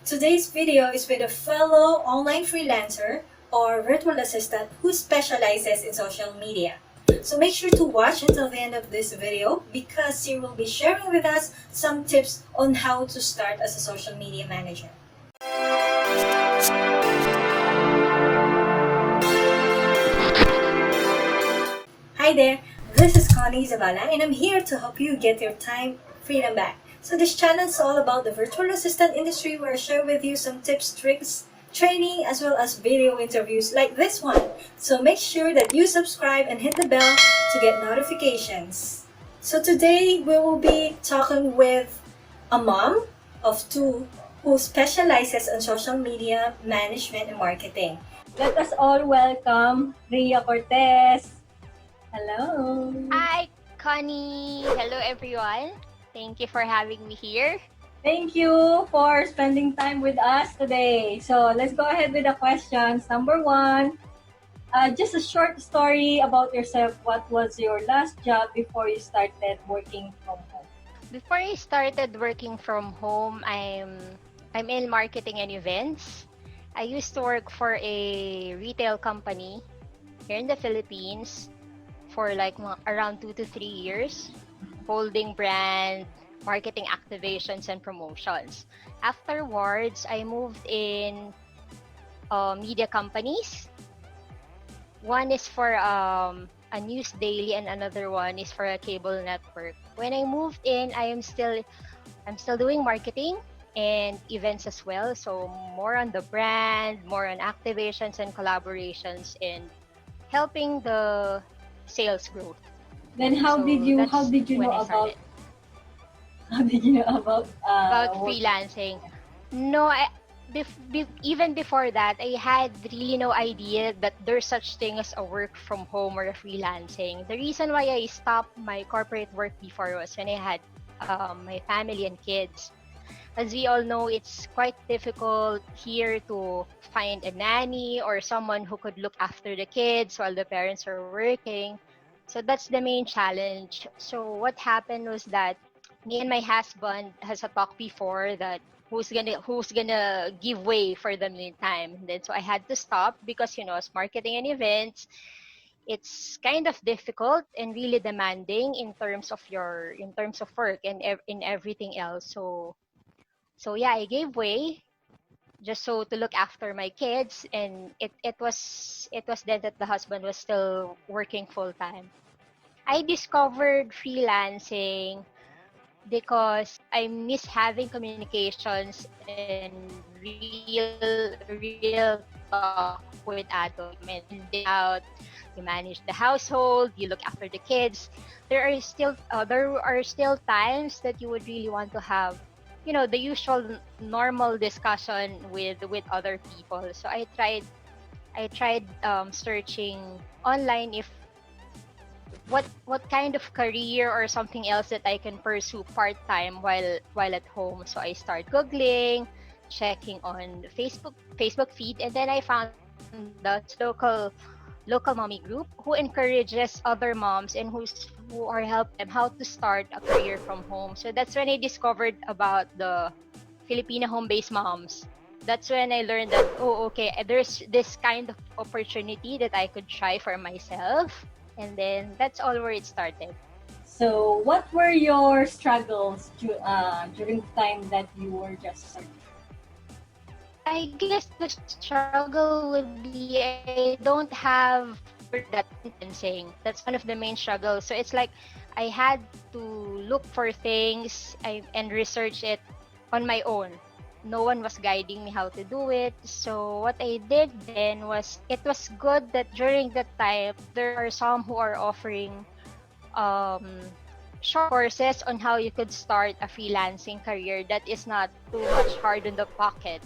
Today's video is with a fellow online freelancer or virtual assistant who specializes in social media. So make sure to watch until the end of this video because she will be sharing with us some tips on how to start as a social media manager. Hi there, this is Connie Zabala and I'm here to help you get your time freedom back. So this channel is all about the virtual assistant industry where I share with you some tips, tricks, training, as well as video interviews like this one. So make sure that you subscribe and hit the bell to get notifications. So today we will be talking with a mom of two who specializes on social media management and marketing. Let us all welcome Ria Cortez. Hello. Hi, Connie. Hello, everyone. Thank you for having me here. Thank you for spending time with us today. So let's go ahead with the questions. Number one, just a short story about yourself. What was your last job before you started working from home? Before I started working from home, I'm in marketing and events. I used to work for a retail company here in the Philippines for like around 2 to 3 years, holding brand, marketing activations, and promotions. Afterwards, I moved in media companies. One is for a news daily and another one is for a cable network. When I moved in, I'm still doing marketing and events as well. So more on the brand, more on activations and collaborations and helping the sales growth. Then So how that's did you when know I about started. how did you know about About working? freelancing. No, even before that, I had really no idea that there's such thing as a work from home or a freelancing. The reason why I stopped my corporate work before was when I had my family and kids. As we all know, it's quite difficult here to find a nanny or someone who could look after the kids while the parents are working. So that's the main challenge. So what happened was that me and my husband has a talk before that who's gonna give way for the meantime. And then so I had to stop because as marketing and events, it's kind of difficult and really demanding in terms of work and in everything else. So yeah, I gave way just so to look after my kids, and it was then that the husband was still working full time. I discovered freelancing because I miss having communications and real talk with adults. Out, you manage the household, you look after the kids. There are still times that you would really want to have, the usual normal discussion with other people. So I tried searching online if what kind of career or something else that I can pursue part time while at home. So I start googling, checking on Facebook feed, and then I found this local mommy group who encourages other moms and who are helping them how to start a career from home. So that's when I discovered about the Filipino home-based moms. That's when I learned that, oh, okay, there's this kind of opportunity that I could try for myself. And then that's all where it started. So what were your struggles during the time that you were just starting? I guess the struggle would be I don't have word that sentencing. That's one of the main struggles. So it's like I had to look for things and research it on my own. No one was guiding me how to do it. So what I did then was it was good that during that time there are some who are offering um, short courses on how you could start a freelancing career that is not too much hard on the pocket.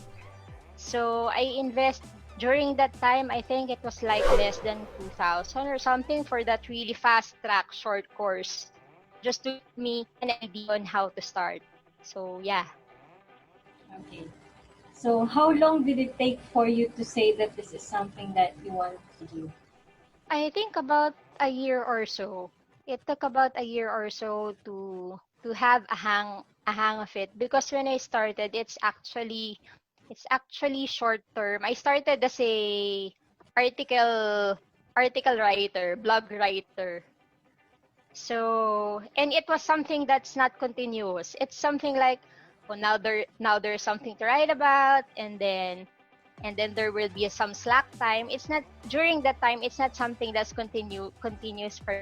So I invest during that time. I think it was like less than 2,000 or something for that really fast track short course, just to give me an idea on how to start. So yeah, Okay. So how long did it take for you to say that this is something that you want to do? I think about a year or so. It took about a year or so to have a hang of it because when I started, it's actually It's actually short term. I started as a article article writer, blog writer. So, and it was something that's not continuous. It's something like, oh, now there's something to write about, and then there will be some slack time. It's not during that time. It's not something that's continuous for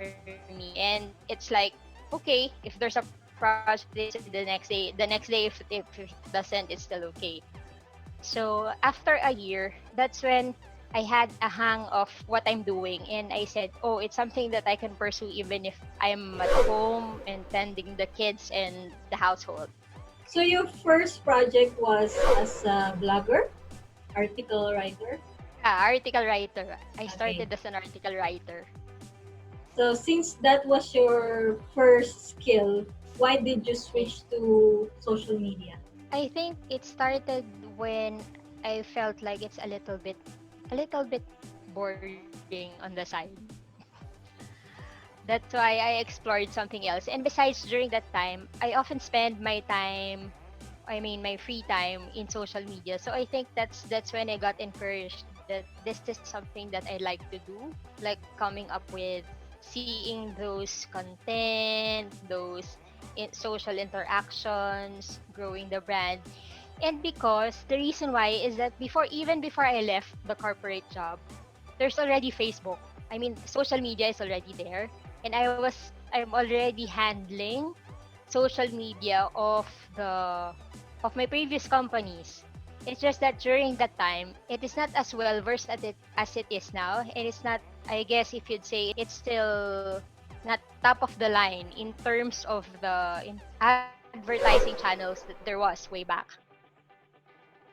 me. And it's like, okay, if there's a project today, so the next day, if it doesn't, it's still okay. So after a year, that's when I had a hang of what I'm doing, and I said, oh, it's something that I can pursue even if I'm at home and tending the kids and the household. So your first project was as a blogger, article writer. Yeah, article writer. I Okay. started as an article writer. So since that was your first skill, why did you switch to social media? I think it started when I felt like it's a little bit boring on the side. That's why I explored something else. And besides, during that time, I often spend my time, I mean my free time in social media. So I think that's when I got encouraged that this is something that I like to do, like coming up with seeing those content, those social interactions, growing the brand. And because the reason why is that before I left the corporate job, there's already Facebook. I mean, social media is already there, and I'm already handling social media of my previous companies. It's just that during that time, it is not as well versed at it as it is now, and it's not. I guess if you'd say it's still not top of the line in terms of the advertising channels that there was way back.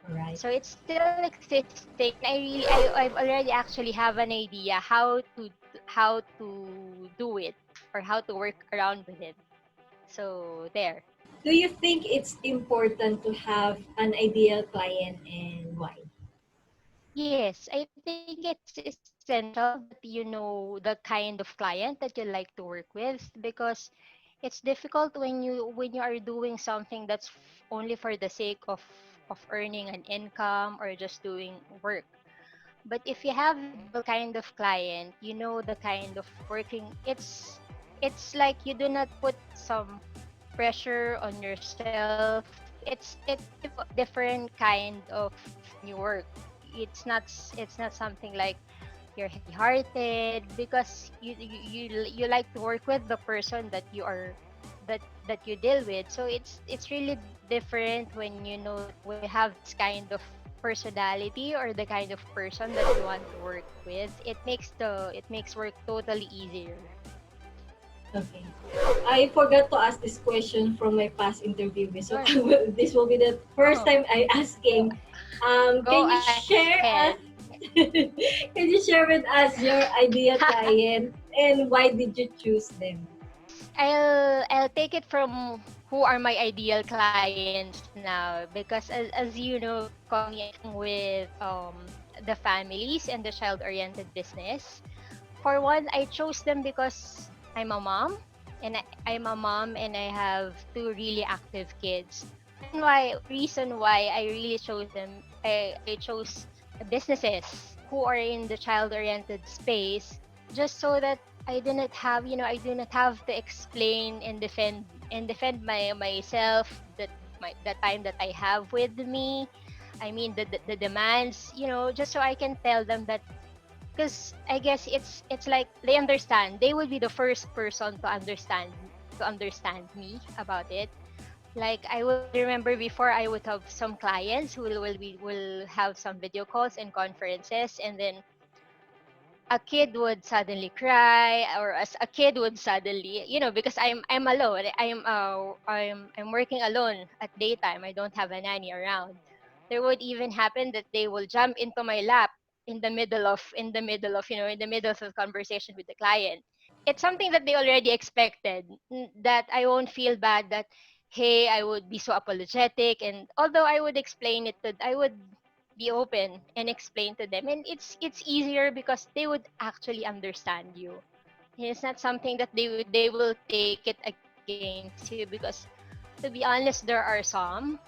All right. So it's still existing, and I've already actually have an idea how to do it or how to work around with it. So there. Do you think it's important to have an ideal client and why? Yes, I think it's essential that you know the kind of client that you like to work with, because it's difficult when you are doing something that's only for the sake of earning an income or just doing work. But if you have the ideal kind of client, you know the kind of working. It's like you do not put some pressure on yourself. It's different kind of when you work. It's not something like you're heavy-hearted because you like to work with the person that you are that you deal with. So it's really different when you know that when you have this kind of personality or the kind of person that you want to work with. It makes work totally easier. Okay. I forgot to ask this question from my past interview. So Sure. this will be the first Oh, time I asking. go Can you share ahead. us? Can you share with us your ideal client and why did you choose them? I'll take it from who are my ideal clients now, because as you know, Connie, I am working with the families and the child-oriented business. For one, I chose them because I'm a mom, and I'm a mom and I have two really active kids. Reason why I really chose them, I chose businesses who are in the child-oriented space, just so that I do not have to explain and defend myself the time that I have with me. I mean the demands, just so I can tell them that, because I guess it's like they understand. They will be the first person to understand me about it. Like I would remember before, I would have some clients who will have some video calls and conferences, and then a kid would suddenly cry, or as a kid would suddenly, because I'm alone. I'm working alone at daytime. I don't have a nanny around. There would even happen that they will jump into my lap in the middle of the conversation with the client. It's something that they already expected, that I won't feel bad that, hey, I would be so apologetic, and although I would be open and explain to them, and it's easier because they would actually understand you. And it's not something that they will take it against you, because to be honest, there are some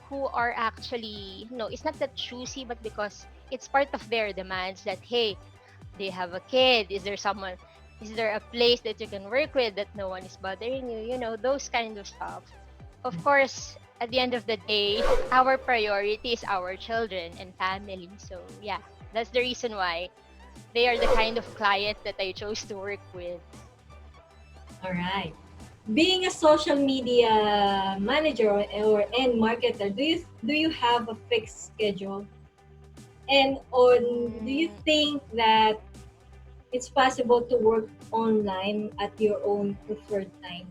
who who are actually, no, it's not that choosy, but because it's part of their demands that, hey, they have a kid. Is there a place that you can work with that no one is bothering you? Those kind of stuff. Of course, at the end of the day, our priority is our children and family. So, yeah, that's the reason why they are the kind of client that I chose to work with. All right. Being a social media manager or and marketer, do you have a fixed schedule? And do you Mm, think that it's possible to work online at your own preferred time?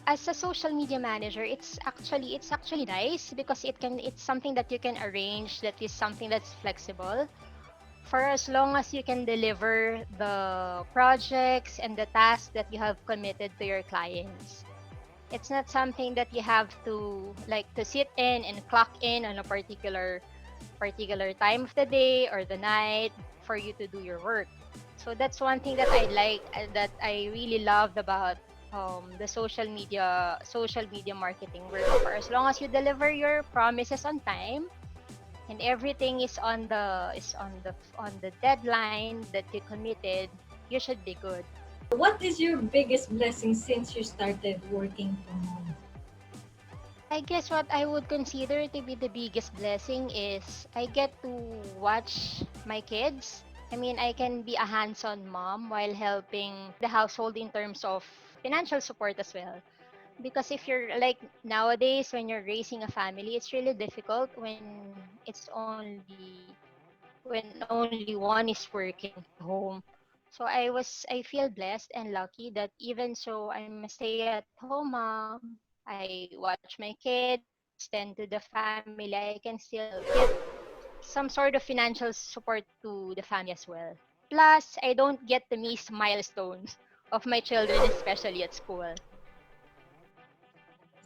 as a social media manager, it's actually nice because it's something that you can arrange, that is something that's flexible for as long as you can deliver the projects and the tasks that you have committed to your clients. It's not something that you have to like to sit in and clock in on a particular time of the day or the night for you to do your work. So that's one thing that I like, that I really loved about the social media marketing work. For as long as you deliver your promises on time and everything is on the deadline that you committed, you should be good. What is your biggest blessing since you started working from home? I guess what I would consider to be the biggest blessing is I get to watch my kids. I mean, I can be a hands-on mom while helping the household in terms of financial support as well. Because if you're like nowadays, when you're raising a family, it's really difficult when only one is working at home. So I feel blessed and lucky that even so I'm a stay-at-home mom, I watch my kids, tend to the family, I can still give some sort of financial support to the family as well. Plus, I don't get to miss milestones of my children, especially at school.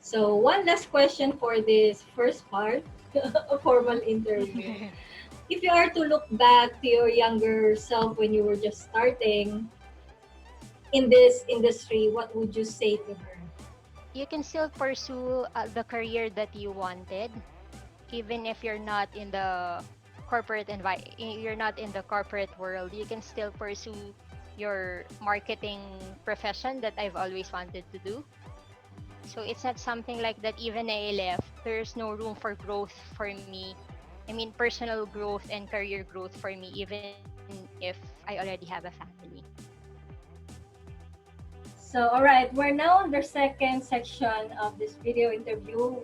So, one last question for this first part, a formal interview. If you are to look back to your younger self when you were just starting in this industry, what would you say to her? You can still pursue the career that you wanted, even if you're not in the you're not in the corporate world. You can still pursue your marketing profession that I've always wanted to do. So it's not something like that. Even I left, there's no room for growth for me. I mean, personal growth and career growth for me, even if I already have a family. So, all right, we're now on the second section of this video interview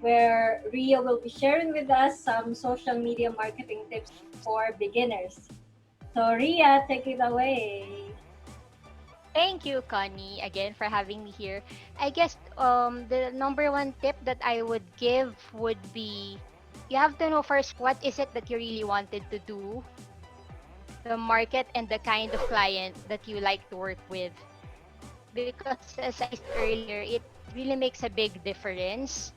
where Ria will be sharing with us some social media marketing tips for beginners. So, Ria, take it away. Thank you, Connie, again for having me here. I guess the number one tip that I would give would be you have to know first what is it that you really wanted to do, the market and the kind of client that you like to work with. Because as I said earlier, it really makes a big difference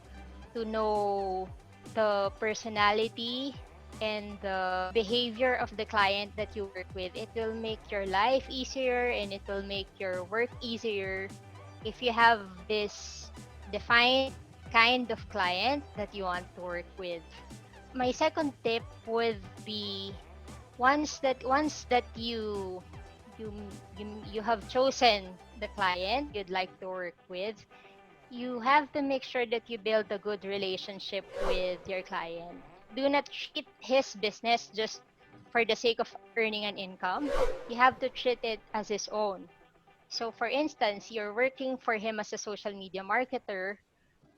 to know the personality and the behavior of the client that you work with. It will make your life easier and it will make your work easier if you have this defined kind of client that you want to work with. My second tip would be once that you have chosen the client you'd like to work with, you have to make sure that you build a good relationship with your client. Do not treat his business just for the sake of earning an income. You have to treat it as his own. So, for instance, you're working for him as a social media marketer.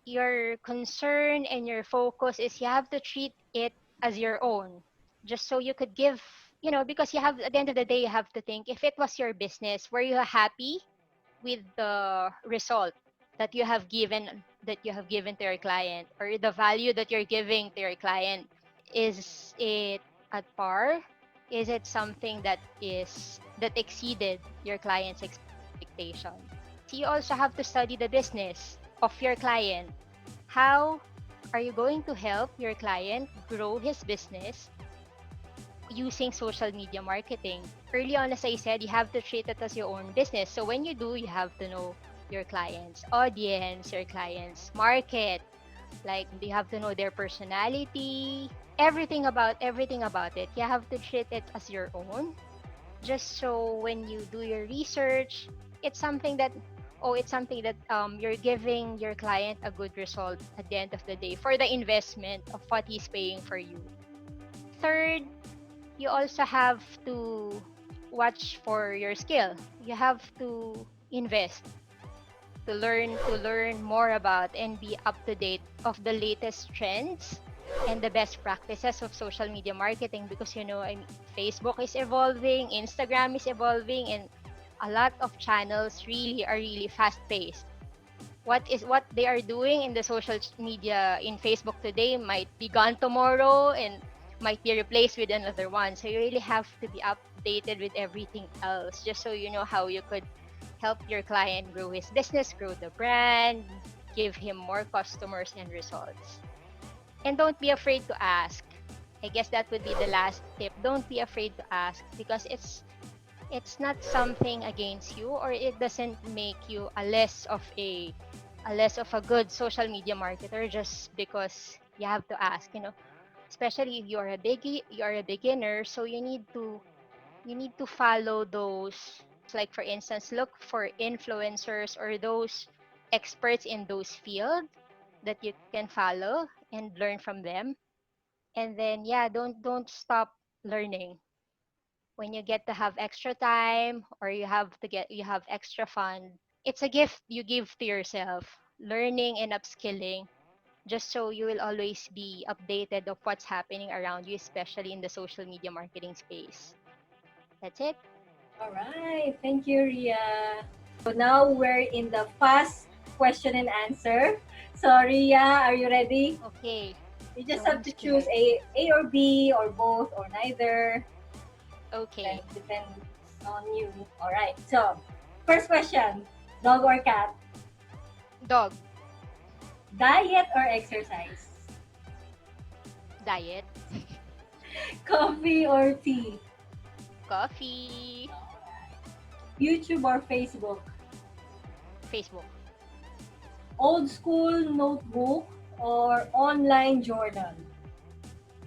Your concern and your focus is you have to treat it as your own. Just so you could give, because you have, at the end of the day, you have to think if it was your business, were you happy with the result that you have given to your client, or the value that you're giving to your client? Is it at par? Is it something that exceeded your client's expectation? You also have to study the business of your client. How are you going to help your client grow his business using social media marketing? Early on, as I said, you have to treat it as your own business. So when you do, you have to know your client's audience, your client's market, Like you have to know their personality, everything about it. You have to treat it as your own. Just so when you do your research, it's something that you're giving your client a good result at the end of the day for the investment of what he's paying for you. Third, you also have to watch for your skill. You have to invest to learn more about and be up to date of the latest trends and the best practices of social media marketing, because Facebook is evolving, Instagram is evolving, and a lot of channels really are really fast paced. What they are doing in the media in Facebook today might be gone tomorrow and might be replaced with another one. So you really have to be updated with everything else, just so you know how you could help your client grow his business, grow the brand, give him more customers and results. And don't be afraid to ask. I guess that would be the last tip. Don't be afraid to ask, because it's not something against you, or it doesn't make you a less of a good social media marketer just because you have to ask, especially if you're a beginner, so you need to follow those, like for instance, look for influencers or those experts in those field that you can follow and learn from them. And then yeah, don't stop learning. When you get to have extra time, or you have extra fun, it's a gift you give to yourself, learning and upskilling, just so you will always be updated of what's happening around you, especially in the social media marketing space. That's it. All right. Thank you, Ria. So now we're in the fast question and answer. So Ria, are you ready? Okay. You just So have I'm to choose scared. A or B or both or neither. Okay. Depends on you. All right. So first question: dog or cat? Dog. Diet or exercise? Diet. Coffee or tea? Coffee. YouTube or Facebook? Facebook. Old school notebook or online journal?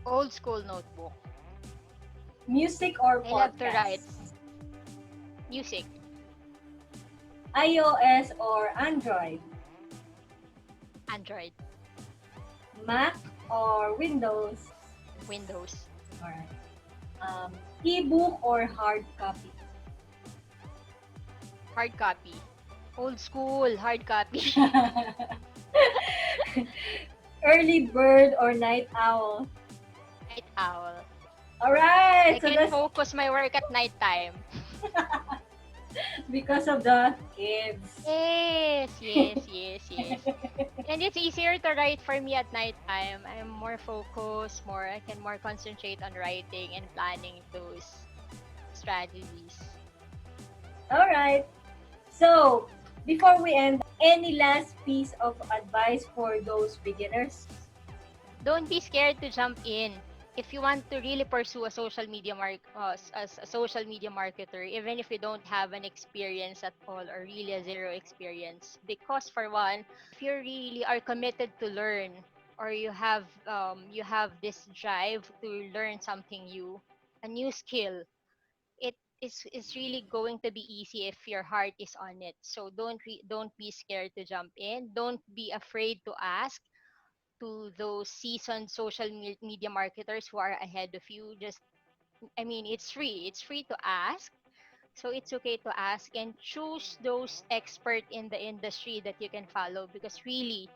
Old school notebook. Music or I love to write. podcast? Music. iOS or Android? Android. Mac or Windows? Windows. Alright. Um, ebook or hard copy? Hard copy. Old school. Hard copy. Early bird or night owl? Night owl. Alright, I so can that's focus my work at night time. because of the kids. Yes, yes, yes, yes. And it's easier to write for me at night time. I'm more focused, I can more concentrate on writing and planning those strategies. Alright, so before we end, any last piece of advice for those beginners? Don't be scared to jump in. If you want to really pursue a as a social media marketer, even if you don't have an experience at all, or really a zero experience, because for one, if you really are committed to learn, or you have this drive to learn something new, a new skill, it's really going to be easy if your heart is on it. So don't be scared to jump in. Don't be afraid to ask to those seasoned media marketers who are ahead of you. It's free. It's free to ask. So it's okay to ask and choose those expert in the industry that you can follow, because really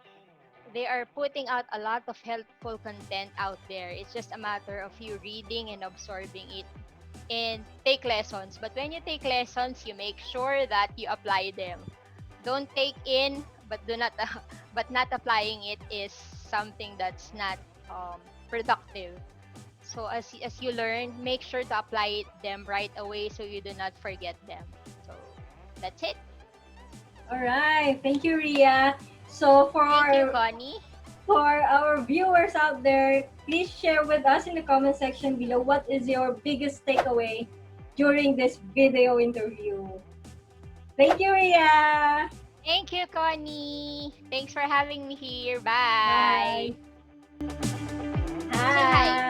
they are putting out a lot of helpful content out there. It's just a matter of you reading and absorbing it and take lessons. But when you take lessons, you make sure that you apply them. Don't take in but do not but not applying it is something that's not productive. So as you learn, make sure to apply them right away so you do not forget them. So that's it. Alright, thank you, Ria. So Thank you, Connie. for our viewers out there, please share with us in the comment section below what is your biggest takeaway during this video interview. Thank you, Ria. Thank you, Connie. Thanks for having me here. Bye. Bye. Say hi. Hi.